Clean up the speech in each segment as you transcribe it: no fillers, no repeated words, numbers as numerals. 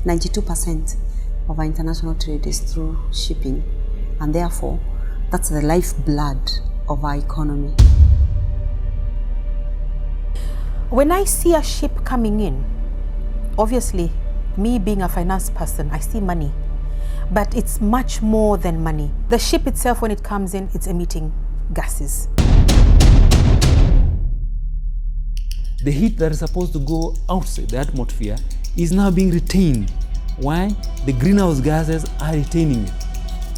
92% of our international trade is through shipping, and therefore that's the lifeblood of our economy. When I see a ship coming in, obviously, me being a finance person, I see money, but it's much more than money. The ship itself, when it comes in, it's emitting gases. The heat that is supposed to go outside the atmosphere is now being retained. Why? The greenhouse gases are retaining it.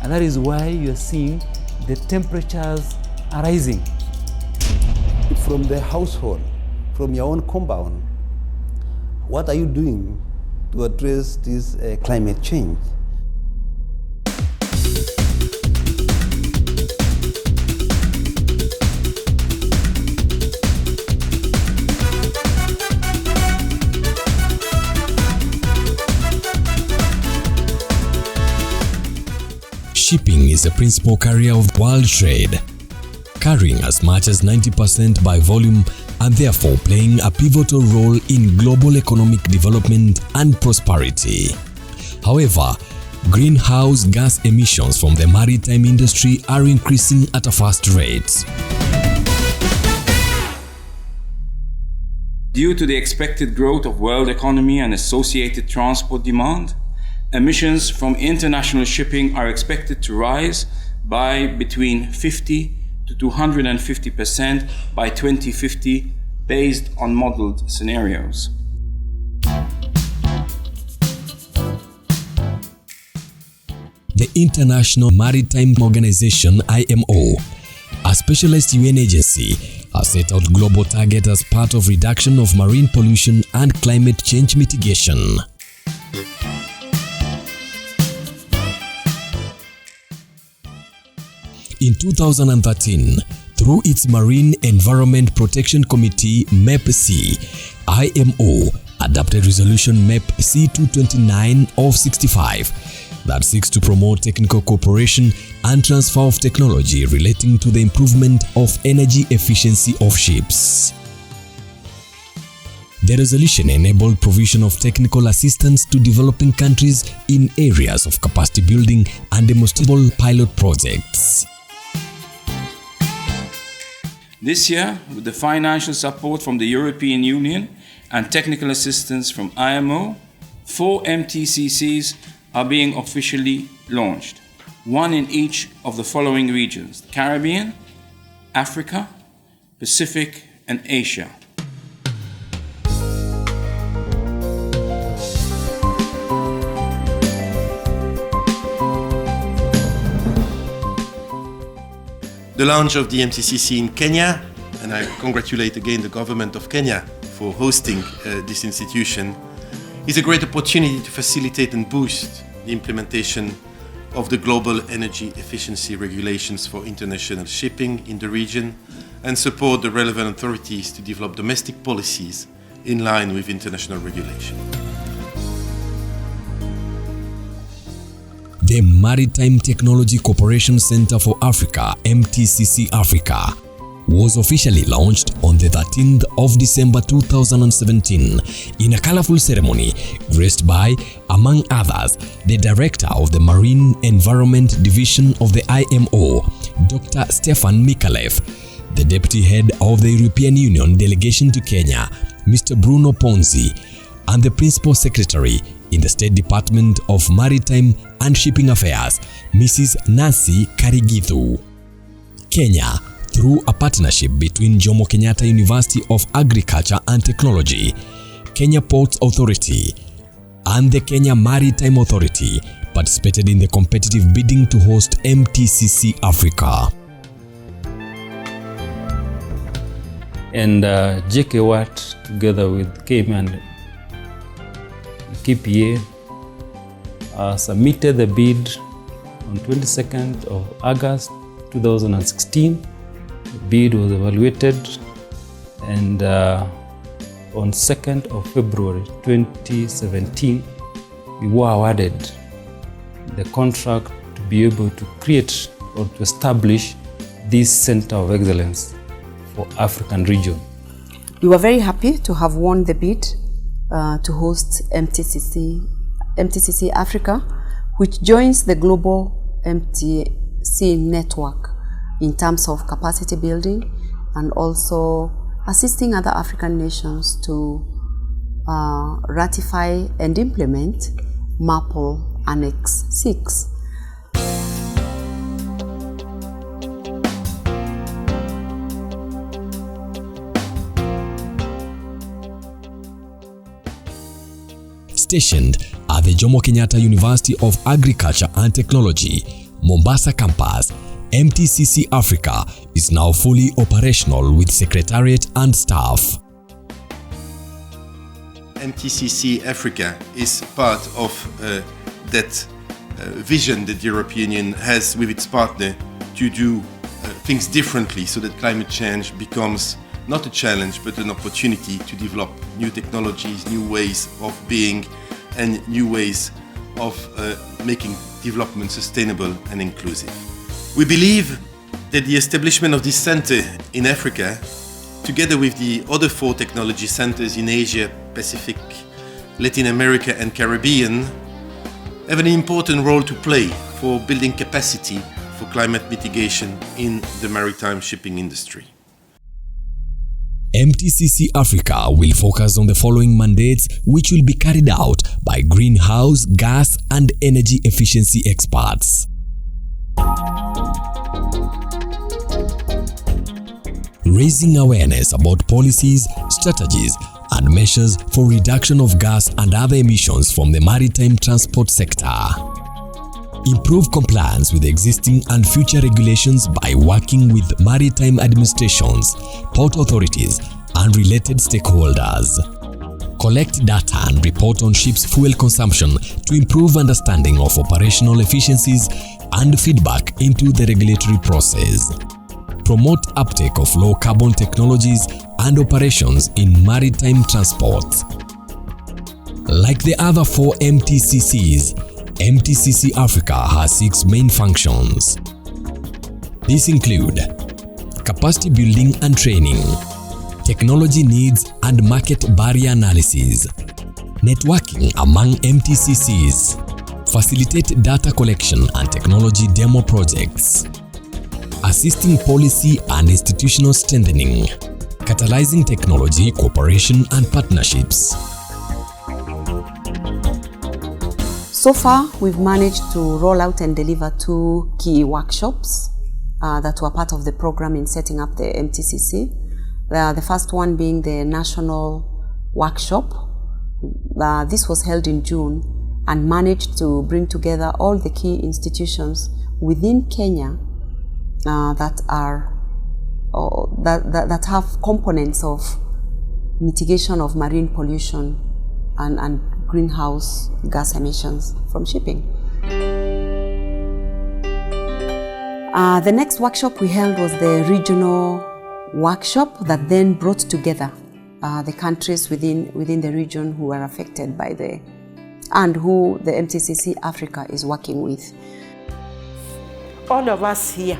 And that is why you are seeing the temperatures are rising. From the household, from your own compound, what are you doing to address this climate change? Shipping is the principal carrier of world trade, carrying as much as 90% by volume and therefore playing a pivotal role in global economic development and prosperity. However, greenhouse gas emissions from the maritime industry are increasing at a fast rate. Due to the expected growth of world economy and associated transport demand, emissions from international shipping are expected to rise by between 50 to 250% by 2050 based on modeled scenarios. The International Maritime Organization (IMO), a specialized UN agency, has set out global targets as part of reduction of marine pollution and climate change mitigation. In 2013, through its Marine Environment Protection Committee (mttc), IMO adopted Resolution MEP C229 of 65 that seeks to promote technical cooperation and transfer of technology relating to the improvement of energy efficiency of ships. The resolution enabled provision of technical assistance to developing countries in areas of capacity building and demonstrable pilot projects. This year, with the financial support from the European Union and technical assistance from IMO, 4 mttcs are being officially launched, one in each of the following regions: Caribbean, Africa, Pacific, and Asia. The launch of the mttc in Kenya, and I congratulate again the government of Kenya for hosting this institution, is a great opportunity to facilitate and boost the implementation of the global energy efficiency regulations for international shipping in the region and support the relevant authorities to develop domestic policies in line with international regulation. The Maritime Technology Cooperation Center for Africa (MTCC Africa) was officially launched on the 13th of December 2017 in a colorful ceremony graced by, among others, the Director of the Marine Environment Division of the IMO, Dr. Stefan Mikalev, the Deputy Head of the European Union Delegation to Kenya, Mr. Bruno Ponzi, and the Principal Secretary in the State Department of Maritime and Shipping Affairs, Mrs. Nancy Karigithu. Kenya, through a partnership between Jomo Kenyatta University of Agriculture and Technology, Kenya Ports Authority, and the Kenya Maritime Authority, participated in the competitive bidding to host MTCC Africa. And JK Watt, together with KM and KPA, submitted the bid on 22nd of August 2016. The bid was evaluated, and on 2nd of February 2017, we were awarded the contract to be able to create or to establish this Center of Excellence for African region. We were very happy to have won the bid to host MTCC MTCC Africa, which joins the global MTC network in terms of capacity building and also assisting other African nations to ratify and implement MAPL Annex 6. Stationed at the Jomo Kenyatta University of Agriculture and Technology, Mombasa campus, MTCC Africa is now fully operational with secretariat and staff. MTCC Africa is part of that vision that the European Union has with its partner to do things differently so that climate change becomes not a challenge but an opportunity to develop new technologies, new ways of being and new ways of making development sustainable and inclusive. We believe that the establishment of this center in Africa, together with the other 4 technology centers in Asia, Pacific, Latin America and Caribbean, have an important role to play for building capacity for climate mitigation in the maritime shipping industry. MTCC Africa will focus on the following mandates, which will be carried out by greenhouse gas and energy efficiency experts. Raising awareness about policies, strategies, and measures for reduction of gas and other emissions from the maritime transport sector. Improve compliance with existing and future regulations by working with maritime administrations, port authorities, and related stakeholders. Collect data and report on ships' fuel consumption to improve understanding of operational efficiencies and feedback into the regulatory process. Promote uptake of low-carbon technologies and operations in maritime transport. Like the other 4 MTCCs, MTCC Africa has 6 main functions. These include capacity building and training, technology needs and market barrier analysis, networking among MTCCs, facilitate data collection and technology demo projects, assisting policy and institutional strengthening, catalyzing technology cooperation and partnerships. So far, we've managed to roll out and deliver 2 key workshops that were part of the program in setting up the MTCC. The first one being the national workshop. This was held in June and managed to bring together all the key institutions within Kenya that have components of mitigation of marine pollution and greenhouse gas emissions from shipping. The next workshop we held was the regional workshop that then brought together the countries within the region who were affected by and who the MTCC Africa is working with. All of us here,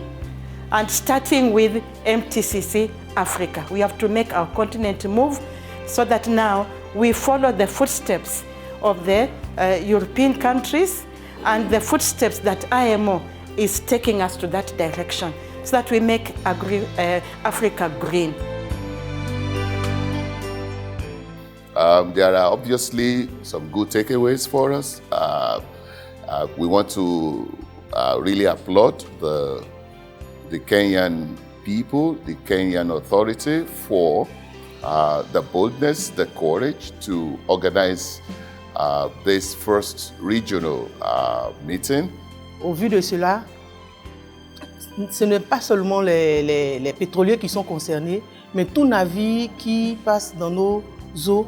and starting with MTCC Africa, we have to make our continent move so that now we follow the footsteps of the European countries and the footsteps that IMO is taking us to that direction so that we make Africa green. There are obviously some good takeaways for us. We want to really applaud the Kenyan people, the Kenyan authority for the boldness, the courage to organize this first regional meeting. Au vu de cela, ce n'est pas seulement les pétroliers qui sont concernés, mais tout navire qui passe dans nos eaux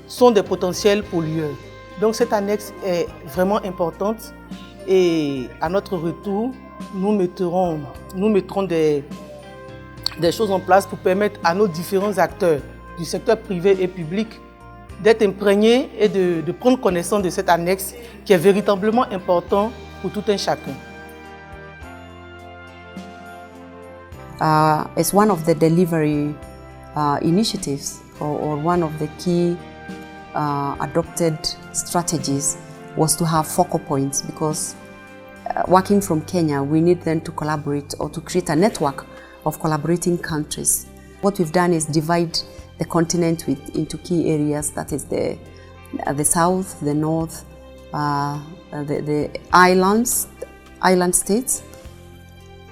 sont des potentiels pollueurs. Donc cette annexe est vraiment importante et à notre retour, nous mettrons des choses en place pour permettre à nos différents acteurs du secteur privé et public d'être imprégnés et de prendre connaissance de cette annexe qui est véritablement important pour tout un chacun. As one of the delivery initiatives or one of the key adopted strategies was to have focal points, because working from Kenya, we need then to collaborate or to create a network of collaborating countries. What we've done is divide the continent into key areas, that is the south, the north, the island states,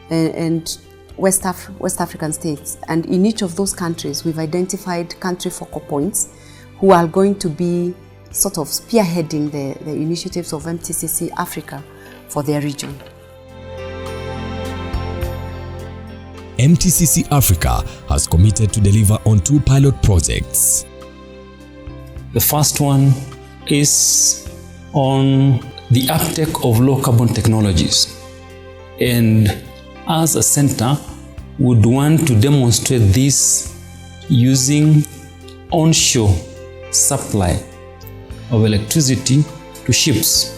and West African states. And in each of those countries, we've identified country focal points who are going to be sort of spearheading the initiatives of MTCC Africa for their region. MTCC Africa has committed to deliver on 2 pilot projects. The first one is on the uptake of low carbon technologies. And as a center, we would want to demonstrate this using onshore supply of electricity to ships.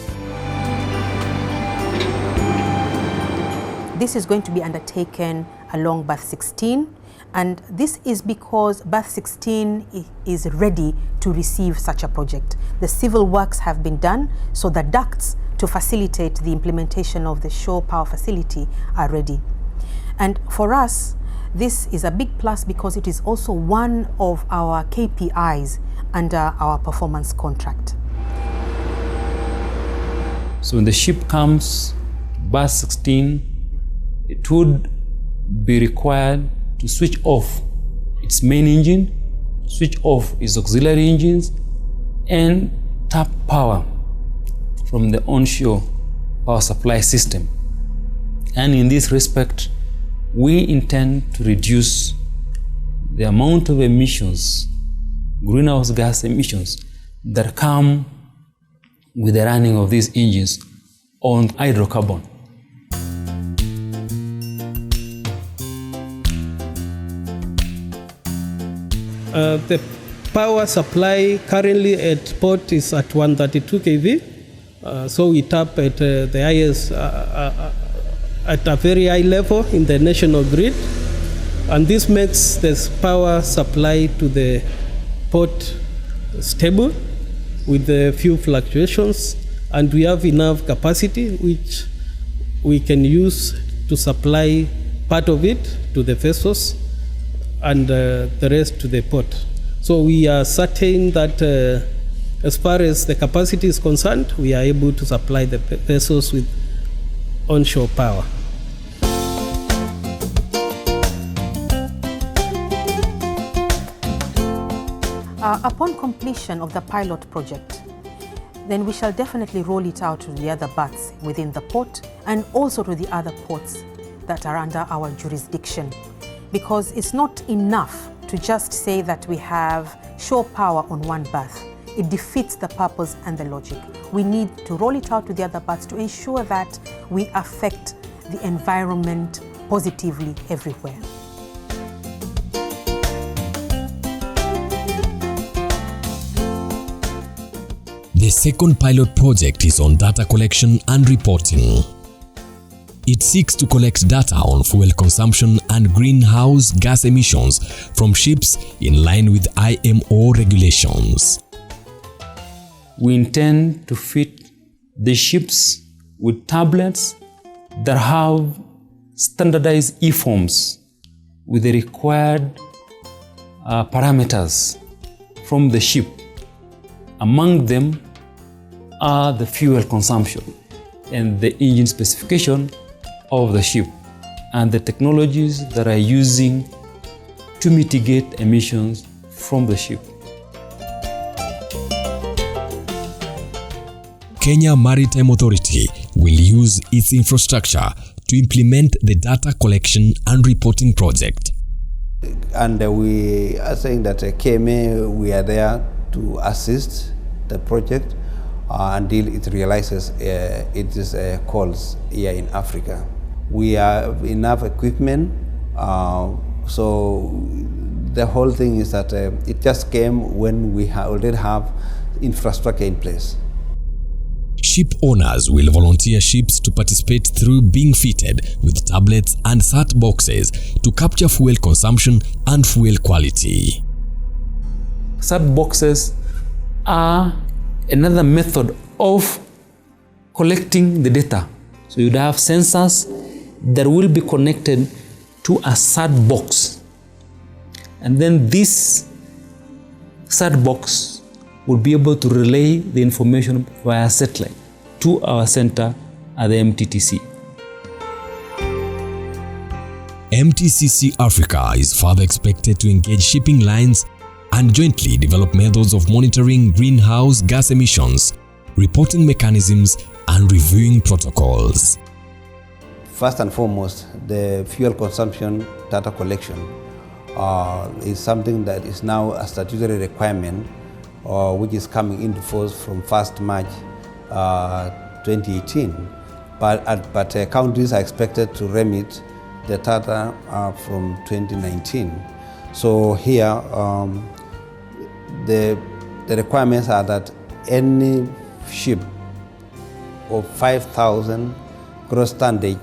This is going to be undertaken along Berth 16, and this is because Berth 16 is ready to receive such a project. The civil works have been done, so the ducts to facilitate the implementation of the shore power facility are ready. And for us, this is a big plus because it is also one of our KPIs under our performance contract. So when the ship comes, Berth 16, it would be required to switch off its main engine, switch off its auxiliary engines, and tap power from the onshore power supply system. And in this respect, we intend to reduce the amount of emissions, greenhouse gas emissions, that come with the running of these engines on hydrocarbon. The power supply currently at port is at 132 kV. So we tap at the highest, at a very high level in the national grid. And this makes this power supply to the port stable with a few fluctuations. And we have enough capacity which we can use to supply part of it to the vessels and the rest to the port. So we are certain that as far as the capacity is concerned, we are able to supply the vessels with onshore power. Upon completion of the pilot project, then we shall definitely roll it out to the other berths within the port and also to the other ports that are under our jurisdiction. Because it's not enough to just say that we have shore power on one berth. It defeats the purpose and the logic. We need to roll it out to the other berths to ensure that we affect the environment positively everywhere. The second pilot project is on data collection and reporting. It seeks to collect data on fuel consumption and greenhouse gas emissions from ships in line with IMO regulations. We intend to fit the ships with tablets that have standardized e-forms with the required parameters from the ship. Among them are the fuel consumption and the engine specification of the ship and the technologies that are using to mitigate emissions from the ship. Kenya Maritime Authority will use its infrastructure to implement the data collection and reporting project. And we are saying that KMA, we are there to assist the project until it realizes its calls here in Africa. We have enough equipment, so the whole thing is that it just came when we already have infrastructure in place. Ship owners will volunteer ships to participate through being fitted with tablets and SAT boxes to capture fuel consumption and fuel quality. SAT boxes are another method of collecting the data. So you'd have sensors that will be connected to a SAT box. And then this SAT box will be able to relay the information via satellite to our center at the mttc. mttc Africa is further expected to engage shipping lines and jointly develop methods of monitoring greenhouse gas emissions, reporting mechanisms, and reviewing protocols. First and foremost, the fuel consumption data collection is something that is now a statutory requirement which is coming into force from 1st March 2018. But countries are expected to remit the data from 2019. So here, the requirements are that any ship of 5,000 gross tonnage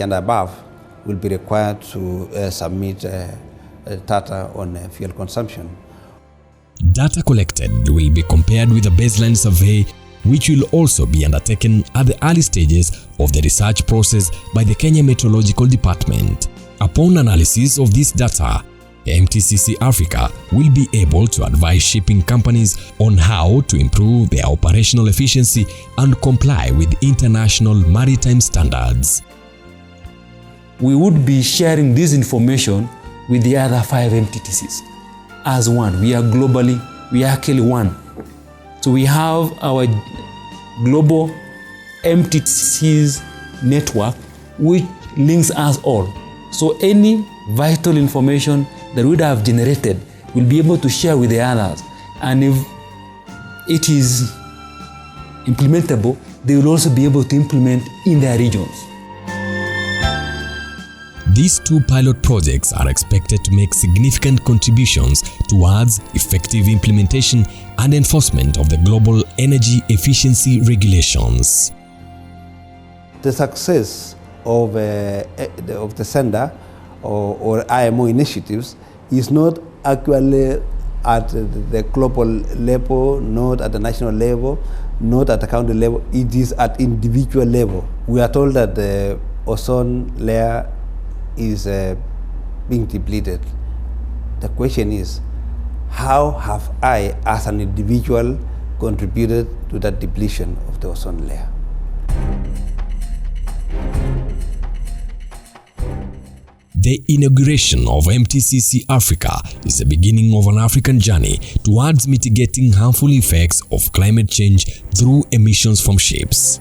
and above will be required to submit data on fuel consumption. Data collected will be compared with a baseline survey, which will also be undertaken at the early stages of the research process by the Kenya Meteorological Department. Upon analysis of this data, mttc Africa will be able to advise shipping companies on how to improve their operational efficiency and comply with international maritime standards. We would be sharing this information with the other 5 mttcs as one. We are actually one. So we have our global mttcs network which links us all. So any vital information that we would have generated will be able to share with the others. And if it is implementable, they will also be able to implement in their regions. These 2 pilot projects are expected to make significant contributions towards effective implementation and enforcement of the global energy efficiency regulations. The success of the sender or IMO initiatives is not actually at the global level, not at the national level, not at the county level. It is at individual level. We are told that the ozone layer is being depleted. The question is, how have I as an individual contributed to that depletion of the ozone layer? The inauguration of mttc Africa is the beginning of an African journey towards mitigating harmful effects of climate change through emissions from ships.